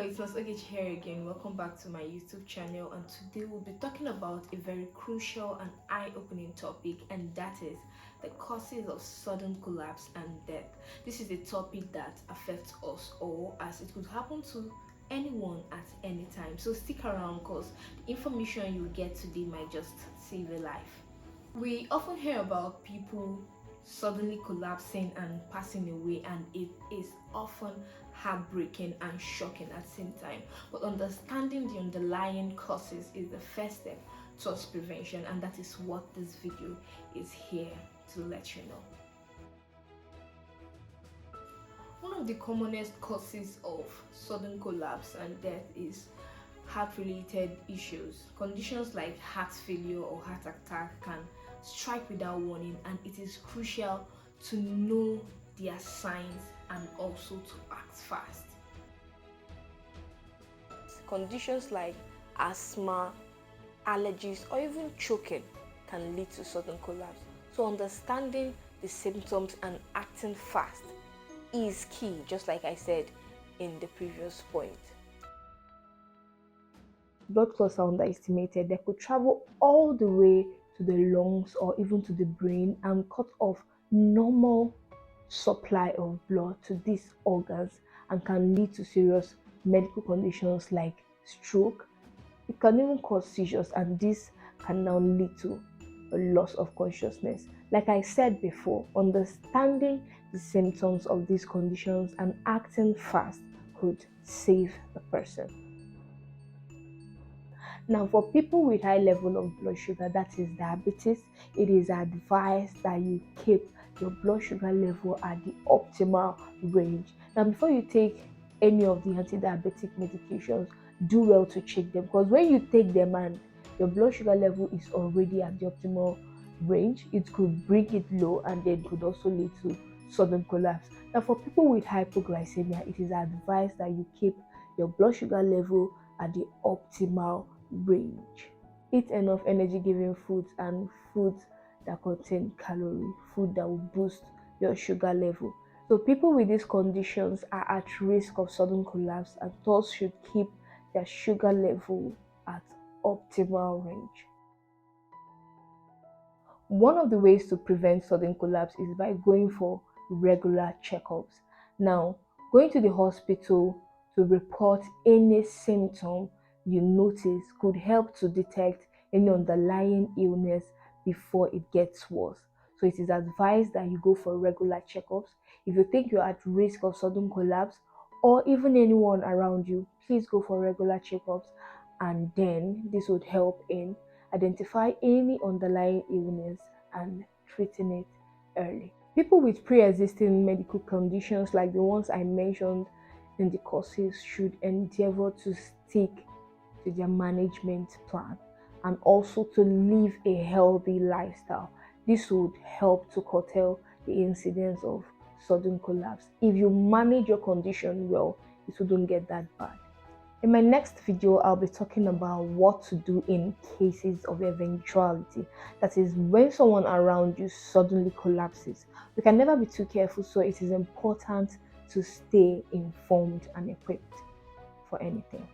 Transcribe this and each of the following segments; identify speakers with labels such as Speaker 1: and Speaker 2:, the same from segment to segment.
Speaker 1: it's Miss Ogechi here again. Welcome back to my YouTube channel, and today we'll be talking about a very crucial and eye-opening topic, and that is the causes of sudden collapse and death. This is a topic that affects us all, as it could happen to anyone at any time. So stick around, because the information you get today might just save a life. We often hear about people suddenly collapsing and passing away, and it is often heartbreaking and shocking at the same time. But understanding the underlying causes is the first step towards prevention, and that is what this video is here to let you know. One of the commonest causes of sudden collapse and death is heart-related issues. Conditions like heart failure or heart attack can strike without warning, and it is crucial to know their signs and also to act fast. Conditions like asthma, allergies, or even choking can lead to sudden collapse. So understanding the symptoms and acting fast is key, just like I said in the previous point. Blood clots are underestimated. They could travel all the way to the lungs or even to the brain and cut off normal supply of blood to these organs, and can lead to serious medical conditions like stroke. It can even cause seizures, and this can now lead to a loss of consciousness. Like I said before, understanding the symptoms of these conditions and acting fast could save a person. Now, for people with high level of blood sugar, that is diabetes, it is advised that you keep your blood sugar level at the optimal range. Now, before you take any of the anti-diabetic medications, do well to check them, because when you take them and your blood sugar level is already at the optimal range, it could bring it low, and then could also lead to sudden collapse. Now, for people with hypoglycemia, it is advised that you keep your blood sugar level at the optimal range. Eat enough energy giving foods and foods that contain calorie, food that will boost your sugar level. So people with these conditions are at risk of sudden collapse, and thus should keep their sugar level at optimal range. One of the ways to prevent sudden collapse is by going for regular checkups. Now, going to the hospital to report any symptom you notice could help to detect any underlying illness before it gets worse. So it is advised that you go for regular checkups. If you think you're at risk of sudden collapse, or even anyone around you, please go for regular checkups, and then this would help in identify any underlying illness and treating it early. People with pre-existing medical conditions like the ones I mentioned in the courses should endeavor to stick to their management plan, and also to live a healthy lifestyle. This would help to curtail the incidence of sudden collapse. If you manage your condition well, it wouldn't get that bad. In my next video, I'll be talking about what to do in cases of eventuality. That is, when someone around you suddenly collapses. We can never be too careful, so it is important to stay informed and equipped for anything.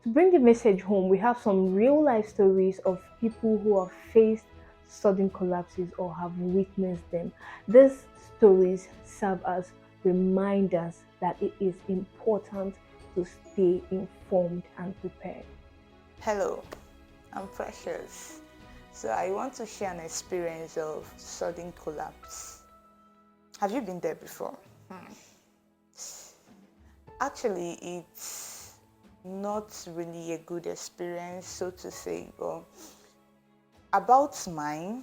Speaker 1: To bring the message home, we have some real life stories of people who have faced sudden collapses or have witnessed them. These stories serve as reminders that it is important to stay informed and prepared.
Speaker 2: Hello, I'm Precious. So I want to share an experience of sudden collapse. Have you been there before? Actually, it's not really a good experience, so to say, but about mine,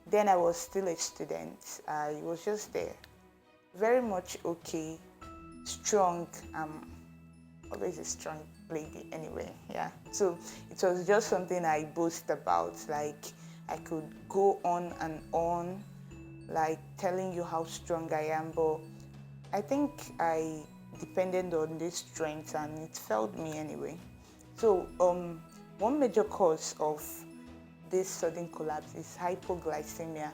Speaker 2: then I was still a student. I was just there, very much okay, strong, always a strong lady anyway, yeah. So it was just something I boast about, like I could go on and on, like telling you how strong I am, but I think I depended on this strength and it failed me anyway. So one major cause of this sudden collapse is hypoglycemia,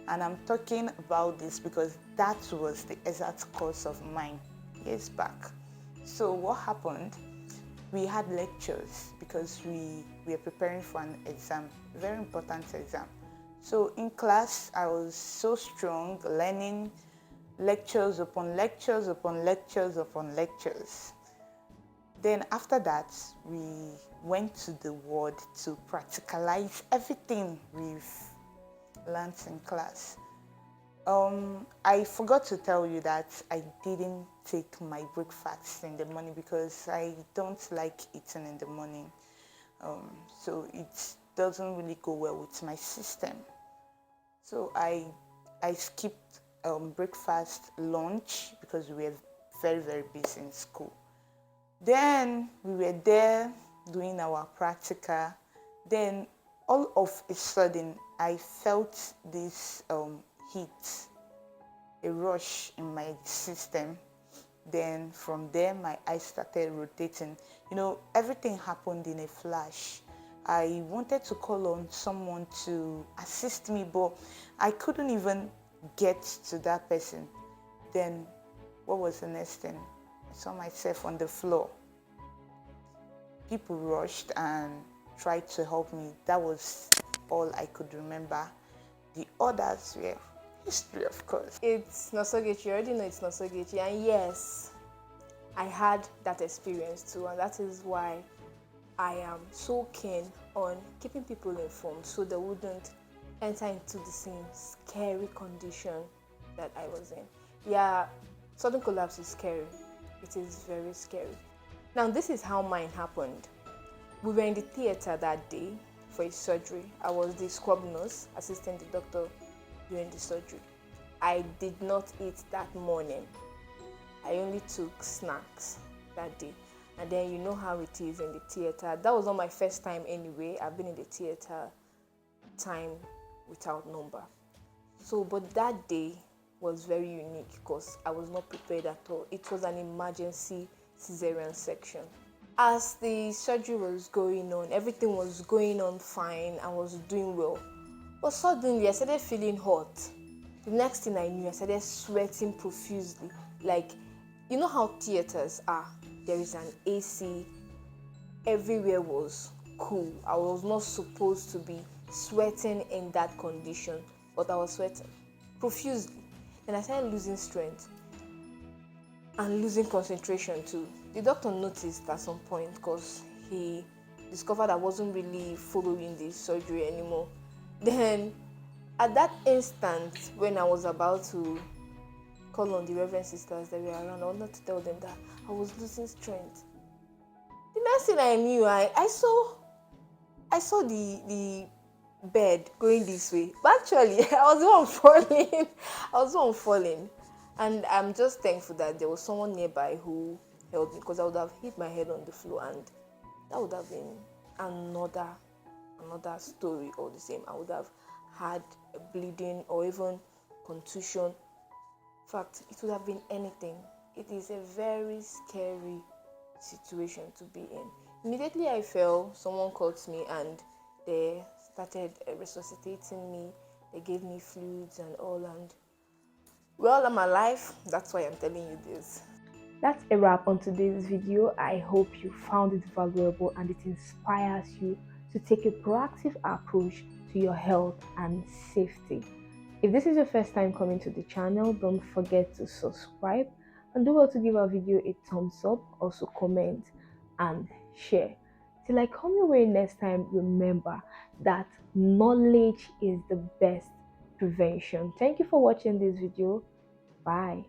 Speaker 2: and I'm talking about this because that was the exact cause of mine years back. So what happened? We had lectures because we were preparing for an exam, very important exam. So in class, I was so strong, learning lectures upon lectures upon lectures upon lectures. Then after that, we went to the ward to practicalize everything we've learned in class. I forgot to tell you that I didn't take my breakfast in the morning because I don't like eating in the morning. So it doesn't really go well with my system. So I skipped breakfast, lunch because we were very, very busy in school. Then we were there doing our practical. Then all of a sudden, I felt this heat, a rush in my system. Then from there, my eyes started rotating. Everything happened in a flash. I wanted to call on someone to assist me, but I couldn't even get to that person. Then what was the next thing? I saw myself on the floor. People rushed and tried to help me. That was all I could remember. The others were history, of course.
Speaker 1: It's Nosogechi. You already know it's Nosogechi. And yes, I had that experience too. And that is why I am so keen on keeping people informed so they wouldn't enter into the same scary condition that I was in. Yeah, sudden collapse is scary. It is very scary. Now, this is how mine happened. We were in the theater that day for a surgery. I was the scrub nurse assisting the doctor during the surgery. I did not eat that morning. I only took snacks that day. And then you know how it is in the theater. That was not my first time anyway. I've been in the theater time without number. So, but that day was very unique because I was not prepared at all. It was an emergency cesarean section. As the surgery was going on, everything was going on fine. I was doing well. But suddenly I started feeling hot. The next thing I knew, I started sweating profusely. Like, you know how theaters are? There is an AC. Everywhere was cool. I was not supposed to be sweating in that condition, but I was sweating profusely. And I started losing strength and losing concentration too. The doctor noticed at some point because he discovered I wasn't really following the surgery anymore. Then at that instant when I was about to call on the Reverend sisters that were around, I wanted to tell them that I was losing strength. The next thing I knew, I saw the bed going this way. But actually, I was the one falling. I was the one falling. And I'm just thankful that there was someone nearby who held me, because I would have hit my head on the floor and that would have been another story all the same. I would have had a bleeding or even contusion. In fact, it would have been anything. It is a very scary situation to be in. Immediately I fell, someone called me and they started resuscitating me. They gave me fluids and all, and well, I'm alive. That's why I'm telling you this. That's a wrap on today's video. I hope you found it valuable and it inspires you to take a proactive approach to your health and safety. If this is your first time coming to the channel, don't forget to subscribe and do well to give our video a thumbs up, also comment and share. Till I come your way next time, remember that knowledge is the best prevention. Thank you for watching this video. Bye.